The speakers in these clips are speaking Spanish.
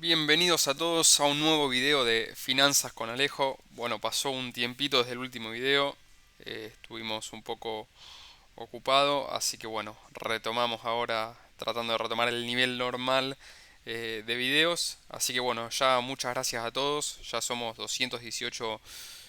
Bienvenidos a todos a un nuevo video de Finanzas con Alejo. Bueno, pasó un tiempito desde el último video, estuvimos un poco ocupado, así que bueno, retomamos ahora tratando de retomar el nivel normal de videos. Así que bueno, ya muchas gracias a todos, ya somos 218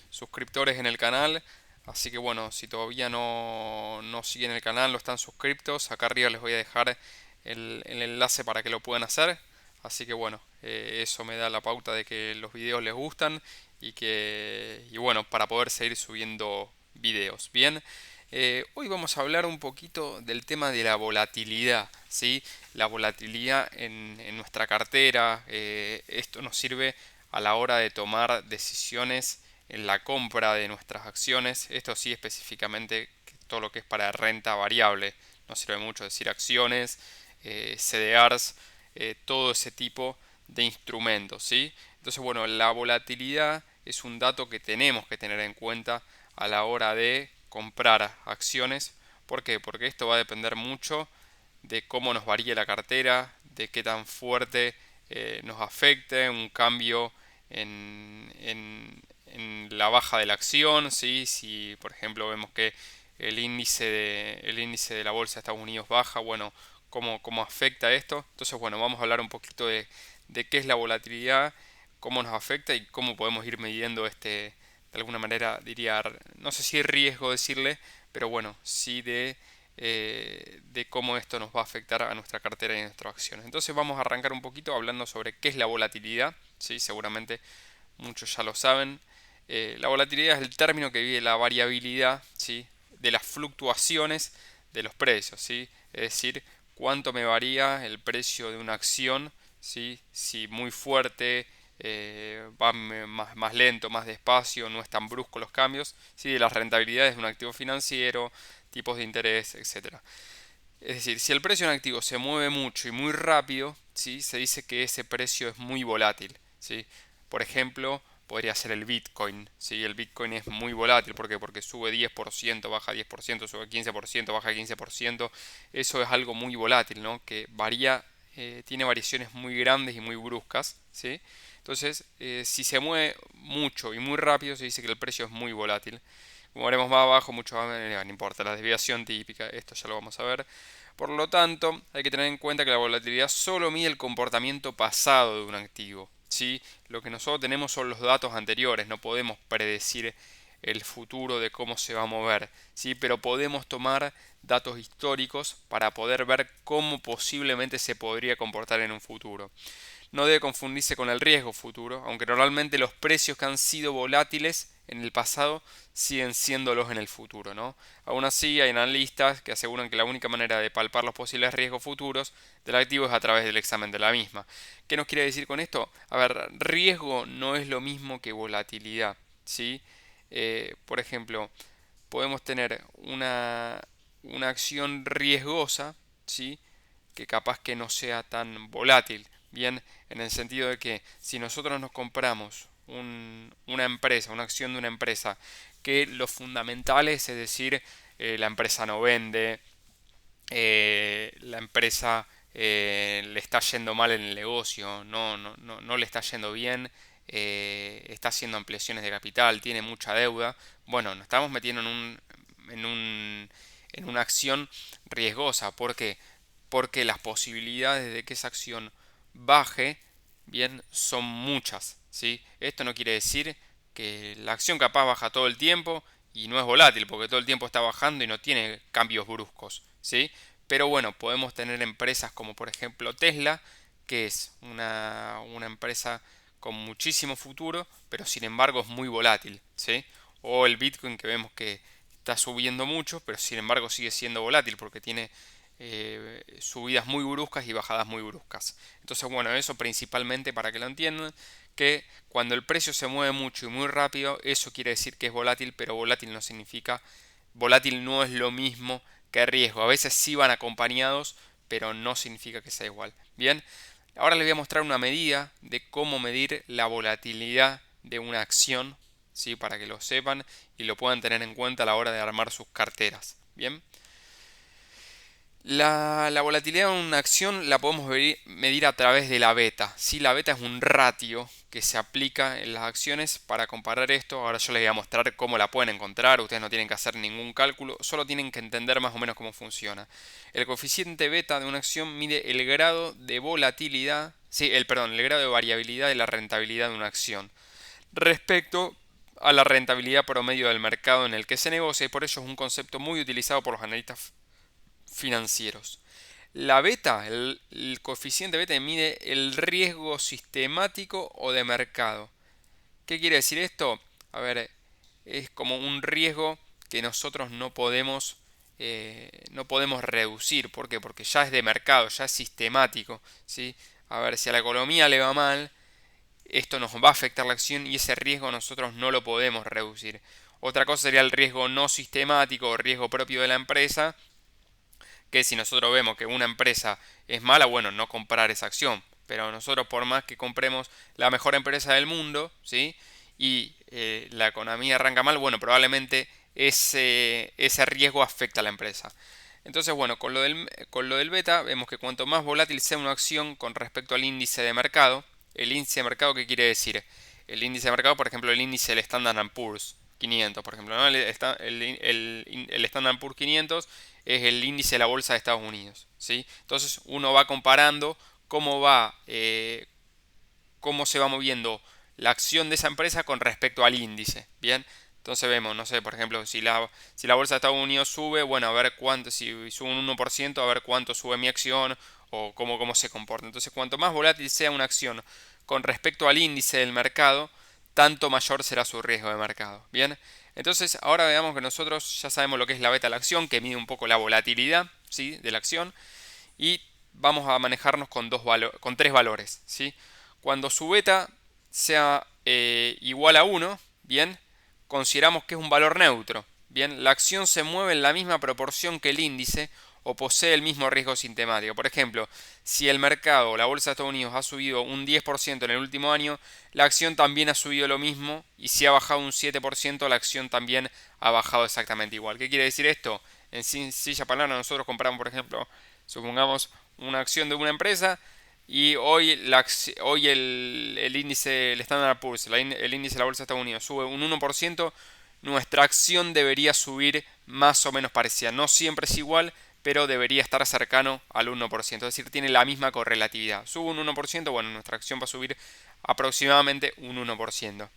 suscriptores en el canal. Así que bueno, si todavía no siguen el canal, no están suscriptos, acá arriba les voy a dejar el enlace para que lo puedan hacer. Así que bueno, eso me da la pauta de que los videos les gustan y bueno, para poder seguir subiendo videos. Bien, hoy vamos a hablar un poquito del tema de la volatilidad, ¿sí? La volatilidad en nuestra cartera. Esto nos sirve a la hora de tomar decisiones en la compra de nuestras acciones. Esto sí específicamente todo lo que es para renta variable. Nos sirve mucho decir acciones, CDRs, todo ese tipo de instrumentos, ¿sí? Entonces, bueno, la volatilidad es un dato que tenemos que tener en cuenta a la hora de comprar acciones. ¿Por qué? Porque esto va a depender mucho de cómo nos varíe la cartera, de qué tan fuerte nos afecte un cambio en la baja de la acción, ¿sí? Si por ejemplo vemos que el índice de la bolsa de Estados Unidos baja, bueno, cómo afecta esto. Entonces, bueno, vamos a hablar un poquito de qué es la volatilidad, cómo nos afecta y cómo podemos ir midiendo de alguna manera, diría, no sé si riesgo decirle, pero bueno, sí de cómo esto nos va a afectar a nuestra cartera y a nuestras acciones. Entonces vamos a arrancar un poquito hablando sobre qué es la volatilidad, ¿sí? Seguramente muchos ya lo saben. La volatilidad es el término que vive la variabilidad, ¿sí? De las fluctuaciones de los precios, ¿sí? Es decir, cuánto me varía el precio de una acción, ¿sí? Si muy fuerte, va más lento, más despacio, no es tan brusco los cambios, ¿sí? De las rentabilidades de un activo financiero, tipos de interés, etcétera. Es decir, si el precio de un activo se mueve mucho y muy rápido, ¿sí? Se dice que ese precio es muy volátil, ¿sí? Por ejemplo, podría ser el Bitcoin, ¿sí? El Bitcoin es muy volátil, ¿por qué? Porque sube 10%, baja 10%, sube 15%, baja 15%. Eso es algo muy volátil, ¿no? Que varía, tiene variaciones muy grandes y muy bruscas, ¿sí? Entonces, si se mueve mucho y muy rápido, se dice que el precio es muy volátil. Como haremos más abajo, mucho más, no importa, la desviación típica, esto ya lo vamos a ver. Por lo tanto, hay que tener en cuenta que la volatilidad solo mide el comportamiento pasado de un activo, ¿sí? Lo que nosotros tenemos son los datos anteriores, no podemos predecir el futuro de cómo se va a mover, ¿sí? Pero podemos tomar datos históricos para poder ver cómo posiblemente se podría comportar en un futuro. No debe confundirse con el riesgo futuro, aunque normalmente los precios que han sido volátiles en el pasado siguen siéndolos en el futuro, ¿no? Aún así, hay analistas que aseguran que la única manera de palpar los posibles riesgos futuros del activo es a través del examen de la misma. ¿Qué nos quiere decir con esto? A ver, riesgo no es lo mismo que volatilidad, ¿sí? Por ejemplo, podemos tener una acción riesgosa, ¿sí? Que capaz que no sea tan volátil. Bien, en el sentido de que si nosotros nos compramos una empresa, una acción de una empresa, que los fundamentales, es decir, la empresa no vende, la empresa le está yendo mal en el negocio, no le está yendo bien, está haciendo ampliaciones de capital, tiene mucha deuda, bueno, nos estamos metiendo en un, en una acción riesgosa. ¿Por qué? Porque las posibilidades de que esa acción baje, bien, son muchas, ¿sí? Esto no quiere decir que la acción capaz baja todo el tiempo y no es volátil, porque todo el tiempo está bajando y no tiene cambios bruscos, ¿sí? Pero bueno, podemos tener empresas como por ejemplo Tesla, que es una empresa con muchísimo futuro, pero sin embargo es muy volátil, ¿sí? O el Bitcoin, que vemos que está subiendo mucho, pero sin embargo sigue siendo volátil porque tiene subidas muy bruscas y bajadas muy bruscas. Entonces, bueno, eso principalmente para que lo entiendan, que cuando el precio se mueve mucho y muy rápido, eso quiere decir que es volátil, pero volátil no significa, volátil no es lo mismo que riesgo. A veces sí van acompañados, pero no significa que sea igual. Bien, ahora les voy a mostrar una medida de cómo medir la volatilidad de una acción, ¿sí? Para que lo sepan y lo puedan tener en cuenta a la hora de armar sus carteras. Bien, La volatilidad de una acción la podemos medir a través de la beta. ¿Sí? La beta es un ratio que se aplica en las acciones para comparar esto. Ahora yo les voy a mostrar cómo la pueden encontrar. Ustedes no tienen que hacer ningún cálculo, solo tienen que entender más o menos cómo funciona. El coeficiente beta de una acción mide el grado de volatilidad, sí, el grado de variabilidad de la rentabilidad de una acción respecto a la rentabilidad promedio del mercado en el que se negocia, y por ello es un concepto muy utilizado por los analistas financieros. La beta, el coeficiente beta mide el riesgo sistemático o de mercado. ¿Qué quiere decir esto? A ver, es como un riesgo que nosotros no podemos reducir. ¿Por qué? Porque ya es de mercado, ya es sistemático. ¿Sí? A ver, si a la economía le va mal, esto nos va a afectar la acción y ese riesgo nosotros no lo podemos reducir. Otra cosa sería el riesgo no sistemático o riesgo propio de la empresa, que si nosotros vemos que una empresa es mala, bueno, no comprar esa acción. Pero nosotros por más que compremos la mejor empresa del mundo, ¿sí? Y la economía arranca mal, bueno, probablemente ese riesgo afecta a la empresa. Entonces, bueno, con lo del beta vemos que cuanto más volátil sea una acción con respecto al índice de mercado, el índice de mercado, ¿qué quiere decir? El índice de mercado, por ejemplo, el índice del Standard Poor's 500, por ejemplo, ¿no? El Standard Poor's 500 es el índice de la bolsa de Estados Unidos, ¿sí? Entonces uno va comparando cómo cómo se va moviendo la acción de esa empresa con respecto al índice, ¿bien? Entonces vemos, no sé, por ejemplo, si la bolsa de Estados Unidos sube, bueno, a ver cuánto, si sube un 1%, a ver cuánto sube mi acción o cómo se comporta. Entonces, cuanto más volátil sea una acción con respecto al índice del mercado, tanto mayor será su riesgo de mercado. Bien, entonces ahora veamos que nosotros ya sabemos lo que es la beta de la acción, que mide un poco la volatilidad, ¿sí? De la acción, y vamos a manejarnos con tres valores, ¿sí? Cuando su beta sea igual a 1, bien, consideramos que es un valor neutro. Bien, la acción se mueve en la misma proporción que el índice o posee el mismo riesgo sistemático. Por ejemplo, si el mercado o la bolsa de Estados Unidos ha subido un 10% en el último año, la acción también ha subido lo mismo, y si ha bajado un 7%, la acción también ha bajado exactamente igual. ¿Qué quiere decir esto? En sencilla palabra, nosotros compramos, por ejemplo, supongamos una acción de una empresa y hoy el índice, el Standard Poor's, el índice de la bolsa de Estados Unidos sube un 1%, nuestra acción debería subir más o menos parecida. No siempre es igual, pero debería estar cercano al 1%. Es decir, tiene la misma correlatividad. Sube un 1%, bueno, nuestra acción va a subir aproximadamente un 1%.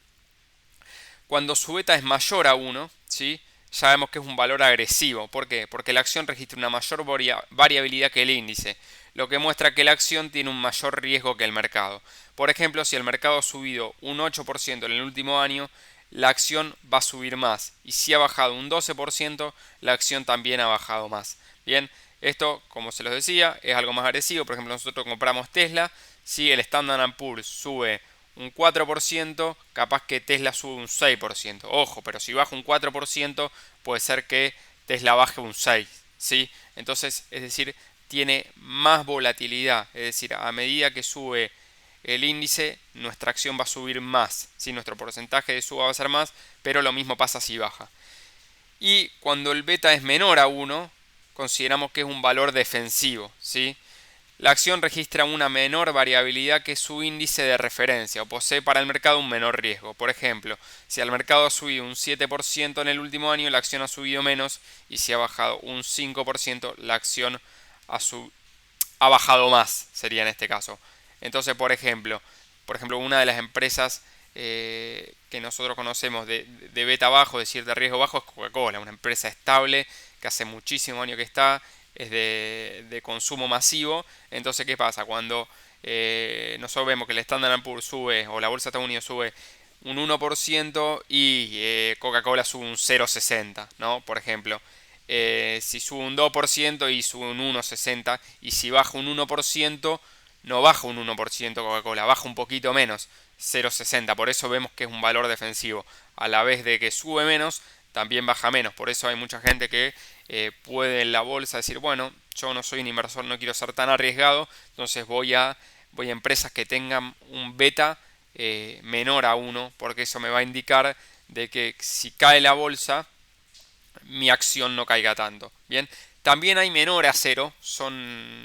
Cuando su beta es mayor a 1, ¿sí? Ya vemos que es un valor agresivo. ¿Por qué? Porque la acción registra una mayor variabilidad que el índice, lo que muestra que la acción tiene un mayor riesgo que el mercado. Por ejemplo, si el mercado ha subido un 8% en el último año, la acción va a subir más. Y si ha bajado un 12%, la acción también ha bajado más. Bien, esto, como se los decía, es algo más agresivo. Por ejemplo, nosotros compramos Tesla. Si el Standard Poor's sube un 4%, capaz que Tesla sube un 6%. Ojo, pero si baja un 4%, puede ser que Tesla baje un 6%, ¿sí? Entonces, es decir, tiene más volatilidad. Es decir, a medida que sube el índice, nuestra acción va a subir más, ¿sí? Nuestro porcentaje de suba va a ser más, pero lo mismo pasa si baja. Y cuando el beta es menor a 1, consideramos que es un valor defensivo, ¿sí? La acción registra una menor variabilidad que su índice de referencia o posee para el mercado un menor riesgo. Por ejemplo, si el mercado ha subido un 7% en el último año, la acción ha subido menos, y si ha bajado un 5%, la acción ha, ha bajado más, sería en este caso. Entonces, por ejemplo, una de las empresas que nosotros conocemos de beta bajo, es decir, de riesgo bajo, es Coca-Cola, una empresa estable que hace muchísimos años que está, es de consumo masivo. Entonces, ¿qué pasa? Cuando nosotros vemos que el Standard Poor's sube, o la bolsa de Estados Unidos sube un 1% y Coca-Cola sube un 0,60, ¿no? Por ejemplo, si sube un 2% y sube un 1,60, y si baja un 1%, no baja un 1% Coca-Cola, baja un poquito menos, 0,60. Por eso vemos que es un valor defensivo. A la vez de que sube menos, también baja menos. Por eso hay mucha gente que puede en la bolsa decir, bueno, yo no soy un inversor, no quiero ser tan arriesgado, entonces voy a empresas que tengan un beta menor a 1, porque eso me va a indicar de que si cae la bolsa, mi acción no caiga tanto. Bien, También hay menor a cero,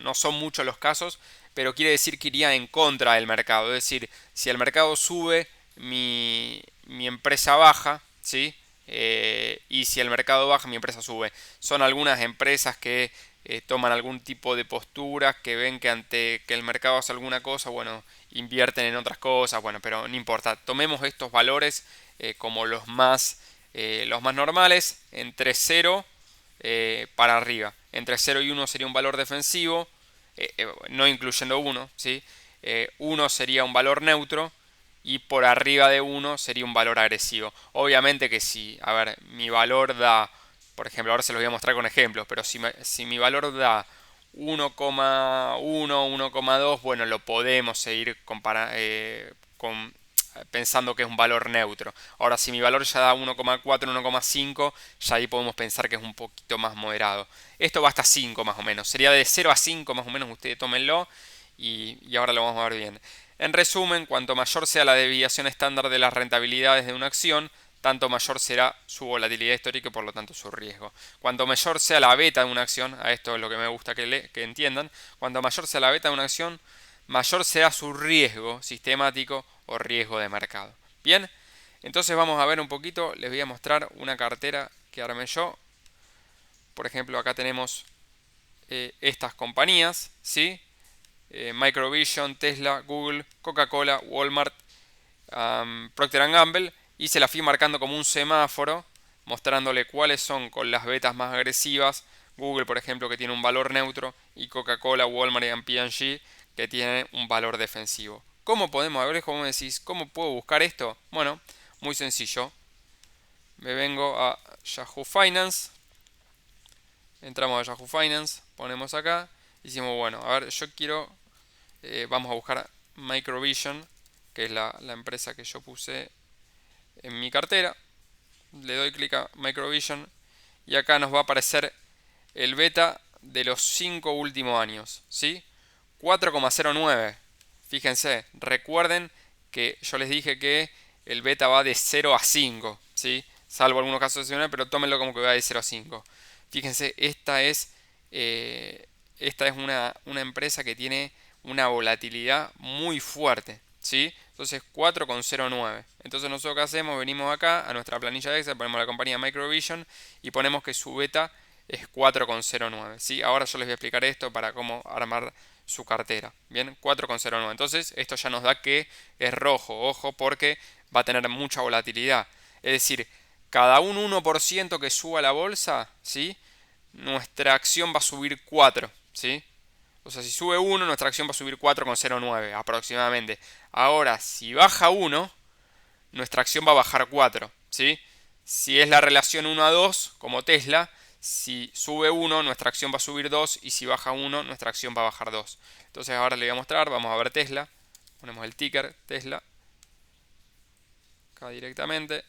no son muchos los casos, pero quiere decir que iría en contra del mercado. Es decir, si el mercado sube, mi empresa baja, ¿sí? Y si el mercado baja, mi empresa sube. Son algunas empresas que toman algún tipo de postura, que ven que ante que el mercado hace alguna cosa, bueno, invierten en otras cosas, bueno, pero no importa. Tomemos estos valores como los más normales, entre cero para arriba. Entre cero y uno sería un valor defensivo, no incluyendo uno, ¿sí? 1 sería un valor neutro y por arriba de uno sería un valor agresivo. Obviamente que si, a ver, mi valor da, por ejemplo, ahora se los voy a mostrar con ejemplos, pero si mi valor da 1,1, 1,2, bueno, lo podemos seguir pensando que es un valor neutro. Ahora, si mi valor ya da 1,4, 1,5, ya ahí podemos pensar que es un poquito más moderado. Esto va hasta 5 más o menos. Sería de 0 a 5 más o menos, ustedes tómenlo y ahora lo vamos a ver bien. En resumen, cuanto mayor sea la desviación estándar de las rentabilidades de una acción, tanto mayor será su volatilidad histórica y por lo tanto su riesgo. Cuanto mayor sea la beta de una acción, a esto es lo que me gusta que entiendan, cuanto mayor sea la beta de una acción, mayor será su riesgo sistemático o riesgo de mercado. Bien, entonces vamos a ver un poquito, les voy a mostrar una cartera que armé yo. Por ejemplo, acá tenemos estas compañías, ¿sí? Microvision, Tesla, Google, Coca-Cola, Walmart, Procter Gamble, y se la fui marcando como un semáforo, mostrándole cuáles son con las betas más agresivas. Google, por ejemplo, que tiene un valor neutro, y Coca-Cola, Walmart y P&G, que tienen un valor defensivo. ¿Cómo podemos, a ver, cómo decís, cómo puedo buscar esto? Bueno, muy sencillo. Me vengo a Yahoo Finance, entramos a Yahoo Finance, ponemos acá, y decimos, bueno, a ver, yo quiero, vamos a buscar Microvision, que es la empresa que yo puse en mi cartera. Le doy clic a Microvision y acá nos va a aparecer el beta de los 5 últimos años, ¿sí? 4,09. Fíjense, recuerden que yo les dije que el beta va de 0 a 5, ¿sí? Salvo algunos casos excepcionales, pero tómenlo como que va de 0 a 5. Fíjense, esta es una empresa que tiene una volatilidad muy fuerte, ¿sí? Entonces 4,09. Entonces nosotros qué hacemos, venimos acá a nuestra planilla de Excel, ponemos la compañía Microvision y ponemos que su beta es 4,09, ¿sí? Ahora yo les voy a explicar esto para cómo armar su cartera. Bien, 4,09. Entonces esto ya nos da que es rojo, ojo, porque va a tener mucha volatilidad. Es decir, cada un 1% que suba la bolsa, ¿sí? Nuestra acción va a subir 4, ¿sí? O sea, si sube 1, nuestra acción va a subir 4,09 aproximadamente. Ahora, si baja 1, nuestra acción va a bajar 4, ¿sí? Si es la relación 1 a 2, como Tesla, si sube 1, nuestra acción va a subir 2 y si baja 1, nuestra acción va a bajar 2. Entonces ahora le voy a mostrar, vamos a ver Tesla, ponemos el ticker Tesla, acá directamente,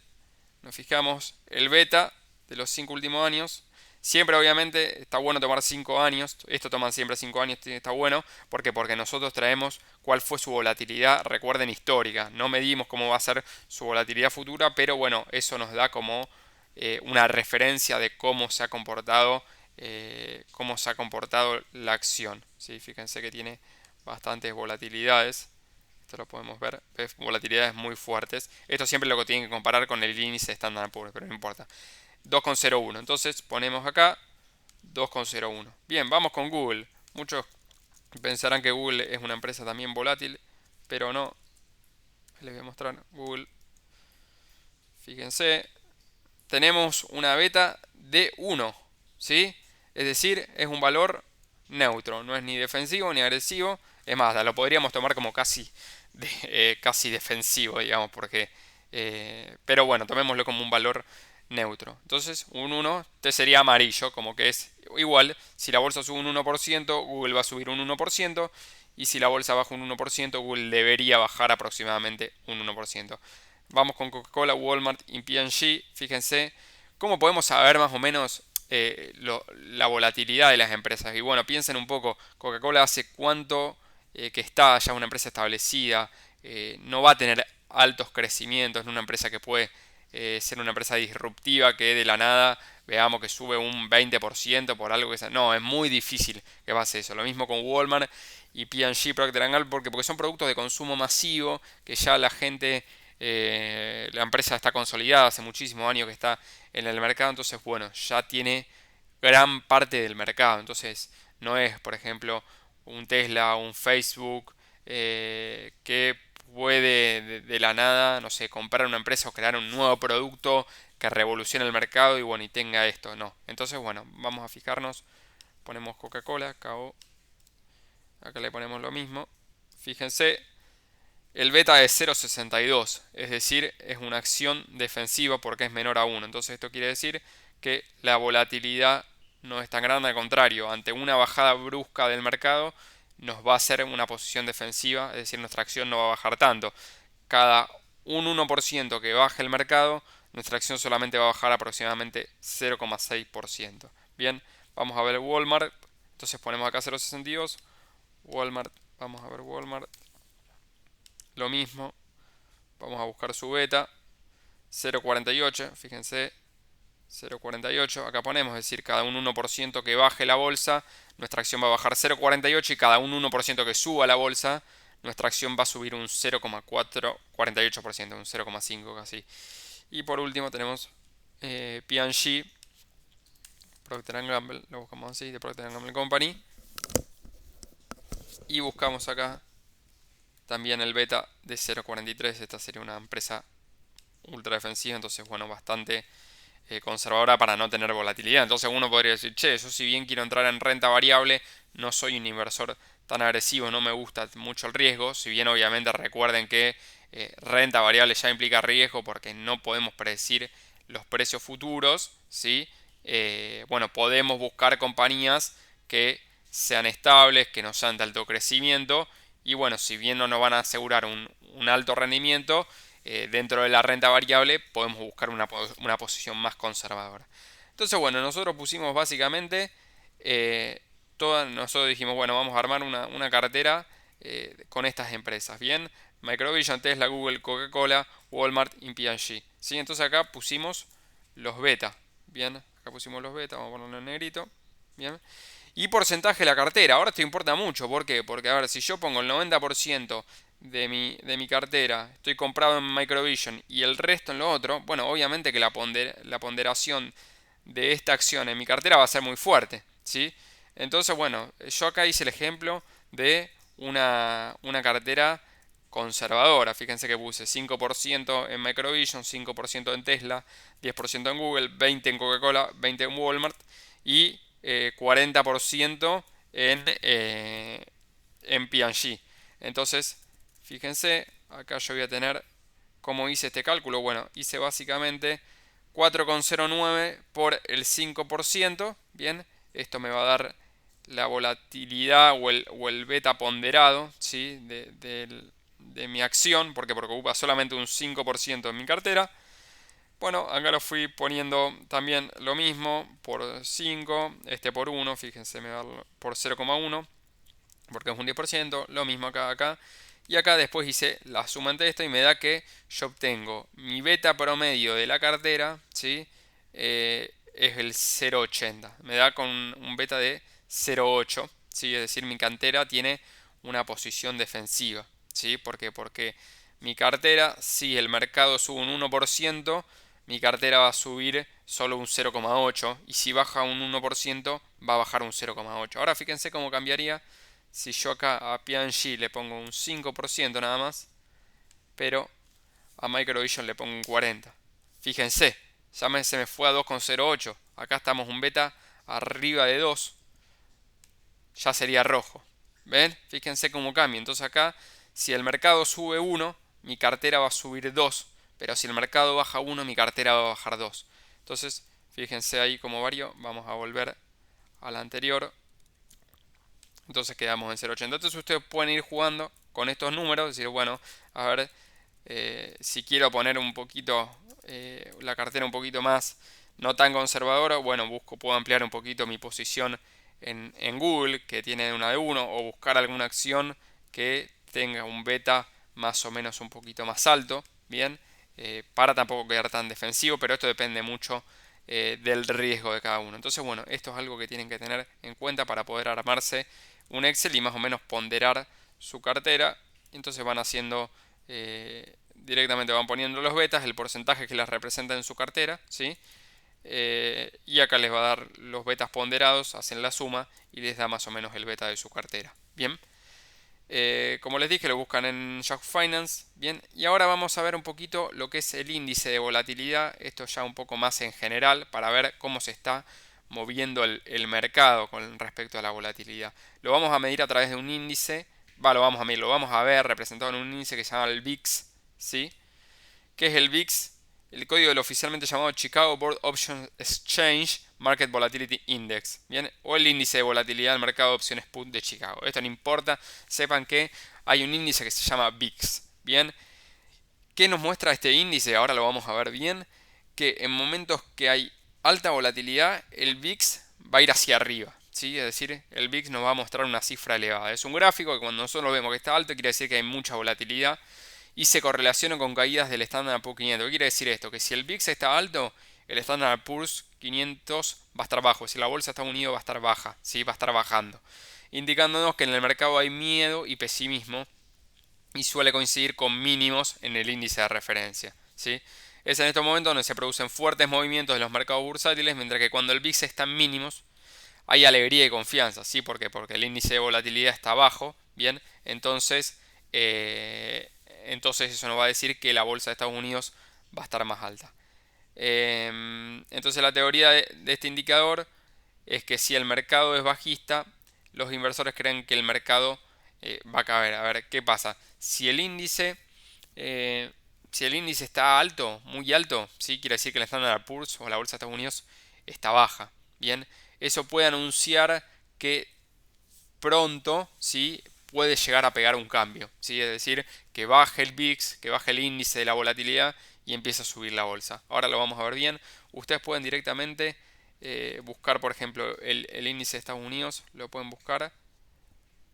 nos fijamos el beta de los 5 últimos años. Siempre obviamente está bueno tomar 5 años, esto toman siempre 5 años, está bueno, ¿por qué? Porque nosotros traemos cuál fue su volatilidad, recuerden, histórica, no medimos cómo va a ser su volatilidad futura, pero bueno, eso nos da como una referencia de cómo se ha comportado la acción, ¿sí? Fíjense que tiene bastantes volatilidades. Esto lo podemos ver, volatilidades muy fuertes. Esto siempre lo que tienen que comparar con el índice Standard Poor's, pero no importa. 2,01. Entonces ponemos acá 2,01. Bien, vamos con Google. Muchos pensarán que Google es una empresa también volátil, pero no. Les voy a mostrar Google. Fíjense, tenemos una beta de 1, ¿sí? Es decir, es un valor neutro, no es ni defensivo ni agresivo. Es más, lo podríamos tomar como casi defensivo, digamos, porque... pero bueno, tomémoslo como un valor neutro. Entonces, un 1 te sería amarillo, como que es igual. Si la bolsa sube un 1%, Google va a subir un 1%. Y si la bolsa baja un 1%, Google debería bajar aproximadamente un 1%. Vamos con Coca-Cola, Walmart y P&G. Fíjense cómo podemos saber más o menos la volatilidad de las empresas. Y bueno, piensen un poco, Coca-Cola hace cuánto que está ya una empresa establecida, no va a tener altos crecimientos, en una empresa que puede ser una empresa disruptiva que de la nada veamos que sube un 20% por algo que sea. No, es muy difícil que pase eso. Lo mismo con Walmart y P&G, Procter Gamble, porque son productos de consumo masivo que ya la gente, la empresa está consolidada, hace muchísimos años que está en el mercado, entonces bueno, ya tiene gran parte del mercado. Entonces no es, por ejemplo, un Tesla, un Facebook, que puede de la nada, no sé, comprar una empresa o crear un nuevo producto que revolucione el mercado y bueno, y tenga esto. No. Entonces, bueno, vamos a fijarnos. Ponemos Coca-Cola, KO. Acá le ponemos lo mismo. Fíjense, el beta es 0,62, es decir, es una acción defensiva porque es menor a 1. Entonces esto quiere decir que la volatilidad no es tan grande, al contrario, ante una bajada brusca del mercado nos va a hacer una posición defensiva, es decir, nuestra acción no va a bajar tanto. Cada un 1% que baje el mercado, nuestra acción solamente va a bajar aproximadamente 0,6%. Bien, vamos a ver Walmart, entonces ponemos acá 0,62, Walmart, vamos a ver Walmart, lo mismo, vamos a buscar su beta, 0,48, fíjense, 0,48, acá ponemos, es decir, cada un 1% que baje la bolsa, nuestra acción va a bajar 0,48 y cada un 1% que suba la bolsa, nuestra acción va a subir un 0,448%, un 0,5 casi. Y por último tenemos P&G, Procter Gamble, lo buscamos así, de Procter Gamble Company. Y buscamos acá también el beta de 0,43, esta sería una empresa ultra defensiva, entonces bueno, bastante conservadora para no tener volatilidad. Entonces uno podría decir, che, yo si bien quiero entrar en renta variable, no soy un inversor tan agresivo, no me gusta mucho el riesgo, si bien obviamente recuerden que renta variable ya implica riesgo porque no podemos predecir los precios futuros, ¿sí? Bueno, podemos buscar compañías que sean estables, que no sean de alto crecimiento y bueno, si bien no nos van a asegurar un alto rendimiento, dentro de la renta variable podemos buscar una posición más conservadora. Entonces, bueno, nosotros pusimos básicamente, nosotros dijimos, bueno, vamos a armar una cartera con estas empresas, ¿bien? Microvision, Tesla, Google, Coca-Cola, Walmart y P&G, ¿sí? Entonces acá pusimos los beta, ¿bien? Acá pusimos los beta, vamos a ponerlo en negrito, ¿bien? Y porcentaje de la cartera. Ahora esto importa mucho. ¿Por qué? Porque, a ver, si yo pongo el 90% de mi cartera, estoy comprado en Microvision y el resto en lo otro, bueno, obviamente que la ponderación de esta acción en mi cartera va a ser muy fuerte, ¿sí? Entonces, bueno, yo acá hice el ejemplo de una cartera conservadora. Fíjense que puse 5% en Microvision, 5% en Tesla, 10% en Google, 20% en Coca-Cola, 20% en Walmart y 40% en P&G. Entonces, fíjense, acá yo voy a tener cómo hice este cálculo. Bueno, hice básicamente 4,09 por el 5%. Bien, esto me va a dar la volatilidad o el beta ponderado, ¿sí? de mi acción, porque ocupa solamente un 5% en mi cartera. Bueno, acá lo fui poniendo también lo mismo por 5, este por 1, fíjense, me da por 0,1, porque es un 10%, lo mismo acá. Y acá después hice la suma entre esto y me da que yo obtengo mi beta promedio de la cartera, ¿sí? Es el 0,80. Me da con un beta de 0,8, ¿sí? Es decir, mi cartera tiene una posición defensiva, ¿sí? ¿Por qué? Porque mi cartera, si el mercado sube un 1%, mi cartera va a subir solo un 0,8 y si baja un 1% va a bajar un 0,8. Ahora fíjense cómo cambiaría si yo acá a P&G le pongo un 5% nada más, pero a Microvision le pongo un 40%. Fíjense, se me fue a 2,08. Acá estamos un beta arriba de 2. Ya sería rojo. ¿Ven? Fíjense cómo cambia. Entonces acá, si el mercado sube 1, mi cartera va a subir 2. Pero si el mercado baja 1, mi cartera va a bajar 2. Entonces, fíjense ahí como vario. Vamos a volver a la anterior. Entonces quedamos en 0,80. Entonces ustedes pueden ir jugando con estos números. Decir, bueno, a ver, si quiero poner un poquito la cartera un poquito más no tan conservadora, bueno, puedo ampliar un poquito mi posición en Google, que tiene una de 1, o buscar alguna acción que tenga un beta más o menos un poquito más alto, bien, para tampoco quedar tan defensivo, pero esto depende mucho del riesgo de cada uno. Entonces, bueno, esto es algo que tienen que tener en cuenta para poder armarse un Excel y más o menos ponderar su cartera. Entonces van haciendo directamente, van poniendo los betas, el porcentaje que las representa en su cartera, ¿sí? Y acá les va a dar los betas ponderados, hacen la suma y les da más o menos el beta de su cartera. Bien. Como les dije, lo buscan en Yahoo Finance. Bien, y ahora vamos a ver un poquito lo que es el índice de volatilidad. Esto ya un poco más en general para ver cómo se está moviendo el mercado con respecto a la volatilidad. Lo vamos a medir a través de un índice. Lo vamos a medir, lo vamos a ver representado en un índice que se llama el VIX. ¿Sí? ¿Qué es el VIX? El código del oficialmente llamado Chicago Board Options Exchange Market Volatility Index, ¿bien? O el índice de volatilidad del mercado de opciones put de Chicago. Esto no importa, sepan que hay un índice que se llama VIX, ¿bien? ¿Qué nos muestra este índice? Ahora lo vamos a ver bien, que en momentos que hay alta volatilidad, el VIX va a ir hacia arriba, ¿sí? Es decir, el VIX nos va a mostrar una cifra elevada. Es un gráfico que cuando nosotros vemos que está alto, quiere decir que hay mucha volatilidad y se correlaciona con caídas del Standard Poor's 500. ¿Qué quiere decir esto? Que si el VIX está alto, el Standard Poor's 500 va a estar bajo. Si la bolsa de Estados Unidos va a estar baja, ¿sí? Va a estar bajando. Indicándonos que en el mercado hay miedo y pesimismo y suele coincidir con mínimos en el índice de referencia, ¿sí? Es en estos momentos donde se producen fuertes movimientos de los mercados bursátiles, mientras que cuando el VIX está en mínimos hay alegría y confianza, ¿sí? ¿Por qué? Porque el índice de volatilidad está bajo, ¿bien? Entonces eso nos va a decir que la bolsa de Estados Unidos va a estar más alta. Entonces la teoría de este indicador es que si el mercado es bajista, los inversores creen que el mercado va a caer. A ver, ¿qué pasa? Eh, si el índice está alto, muy alto, ¿sí? Quiere decir que el Standard Poor's o la bolsa de Estados Unidos está baja. Bien, eso puede anunciar que pronto, ¿sí? Puede llegar a pegar un cambio, ¿sí? Es decir, que baje el VIX, que baje el índice de la volatilidad y empiece a subir la bolsa. Ahora lo vamos a ver bien. Ustedes pueden directamente buscar, por ejemplo, el índice de Estados Unidos, lo pueden buscar.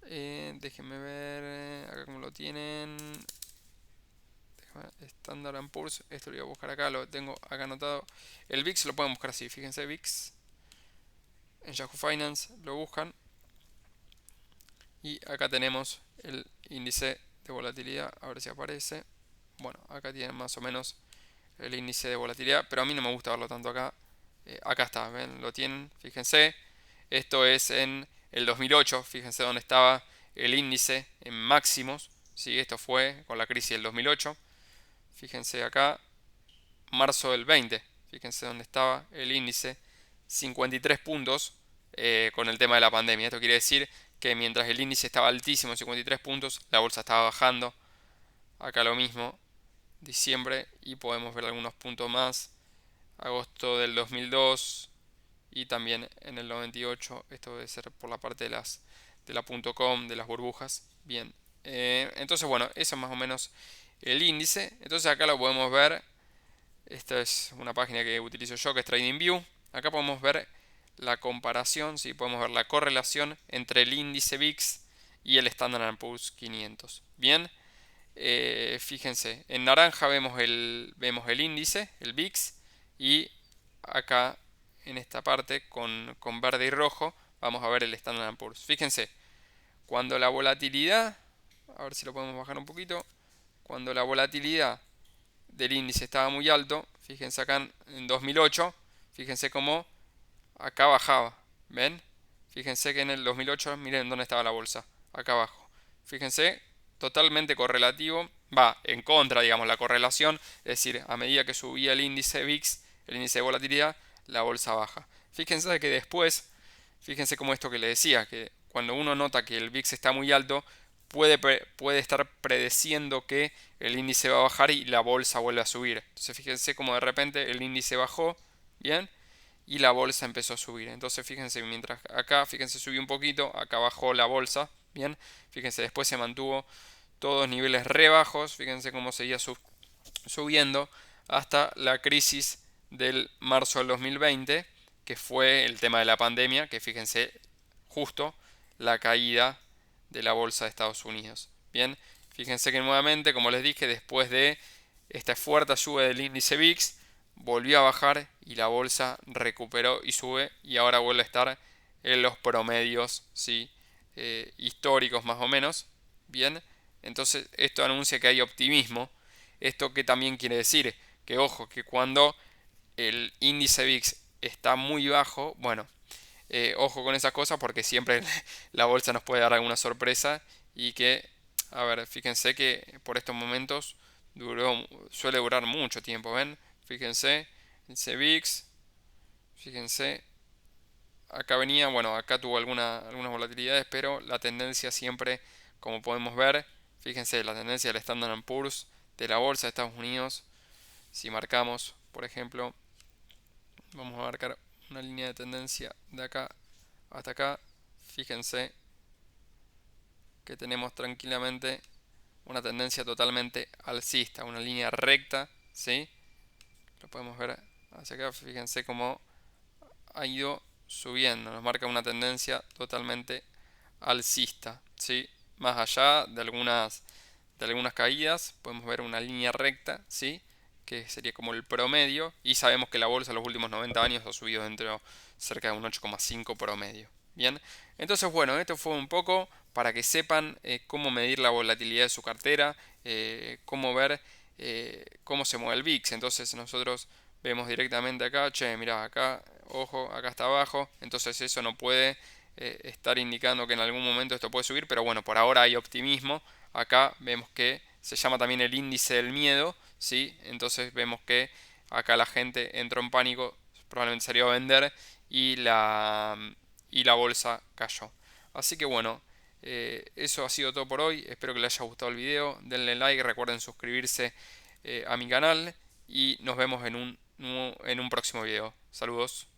Déjenme ver acá cómo lo tienen. Standard Poor's, esto lo voy a buscar acá, lo tengo acá anotado. El VIX lo pueden buscar así, fíjense, VIX. En Yahoo Finance lo buscan. Y acá tenemos el índice de volatilidad, a ver si aparece. Bueno, acá tienen más o menos el índice de volatilidad, pero a mí no me gusta verlo tanto acá. Acá está, ven, lo tienen, fíjense. Esto es en el 2008, fíjense dónde estaba el índice en máximos. ¿Sí? Esto fue con la crisis del 2008. Fíjense acá, marzo del 20, fíjense dónde estaba el índice, 53 puntos con el tema de la pandemia. Esto quiere decir que mientras el índice estaba altísimo, 53 puntos, la bolsa estaba bajando. Acá lo mismo, diciembre, y podemos ver algunos puntos más. Agosto del 2002 y también en el 98. Esto debe ser por la parte de la .com, de las burbujas. Bien, entonces bueno, eso es más o menos el índice. Entonces acá lo podemos ver. Esta es una página que utilizo yo, que es TradingView. Acá podemos ver la comparación, ¿sí? Podemos ver la correlación entre el índice VIX y el Standard Poor's 500. Bien, fíjense, en naranja vemos el índice, el VIX, y acá en esta parte con verde y rojo vamos a ver el Standard Poor's. Fíjense, cuando la volatilidad, a ver si lo podemos bajar un poquito, cuando la volatilidad del índice estaba muy alto, fíjense acá en 2008, fíjense cómo acá bajaba, ¿ven? Fíjense que en el 2008, miren dónde estaba la bolsa, acá abajo. Fíjense, totalmente correlativo, va en contra, digamos, la correlación, es decir, a medida que subía el índice VIX, el índice de volatilidad, la bolsa baja. Fíjense que después, fíjense como esto que le decía, que cuando uno nota que el VIX está muy alto, puede estar predeciendo que el índice va a bajar y la bolsa vuelve a subir. Entonces fíjense como de repente el índice bajó, ¿bien? Y la bolsa empezó a subir. Entonces fíjense, mientras acá, fíjense, subió un poquito, acá bajó la bolsa, ¿bien? Fíjense, después se mantuvo todos niveles re bajos, fíjense cómo seguía subiendo hasta la crisis del marzo del 2020, que fue el tema de la pandemia, que fíjense justo la caída de la bolsa de Estados Unidos. Bien, fíjense que nuevamente, como les dije, después de esta fuerte ayuda del índice VIX volvió a bajar y la bolsa recuperó y sube y ahora vuelve a estar en los promedios, ¿sí? Históricos más o menos. Bien, entonces esto anuncia que hay optimismo. ¿Esto qué también quiere decir? Que ojo, que cuando el índice VIX está muy bajo, bueno, ojo con esas cosas porque siempre la bolsa nos puede dar alguna sorpresa y que, a ver, fíjense que por estos momentos suele durar mucho tiempo, ¿ven? Fíjense, índice VIX, fíjense, acá venía, bueno, acá tuvo algunas volatilidades, pero la tendencia siempre, como podemos ver, fíjense, la tendencia del Standard Poor's de la bolsa de Estados Unidos, si marcamos, por ejemplo, vamos a marcar una línea de tendencia de acá hasta acá, fíjense que tenemos tranquilamente una tendencia totalmente alcista, una línea recta, ¿sí? Lo podemos ver hacia acá, fíjense cómo ha ido subiendo, nos marca una tendencia totalmente alcista, ¿sí? Más allá de algunas caídas, podemos ver una línea recta, ¿sí? Que sería como el promedio, y sabemos que la bolsa en los últimos 90 años ha subido dentro cerca de un 8,5 promedio. Bien, entonces bueno, esto fue un poco para que sepan cómo medir la volatilidad de su cartera, cómo ver cómo se mueve el VIX. Entonces nosotros vemos directamente acá, che, mirá, acá, ojo, acá está abajo, entonces eso no puede estar indicando que en algún momento esto puede subir, pero bueno, por ahora hay optimismo. Acá vemos que se llama también el índice del miedo, ¿sí? Entonces vemos que acá la gente entró en pánico, probablemente salió a vender y la bolsa cayó. Así que bueno, eso ha sido todo por hoy. Espero que les haya gustado el video. Denle like, recuerden suscribirse a mi canal y nos vemos en un próximo video. Saludos.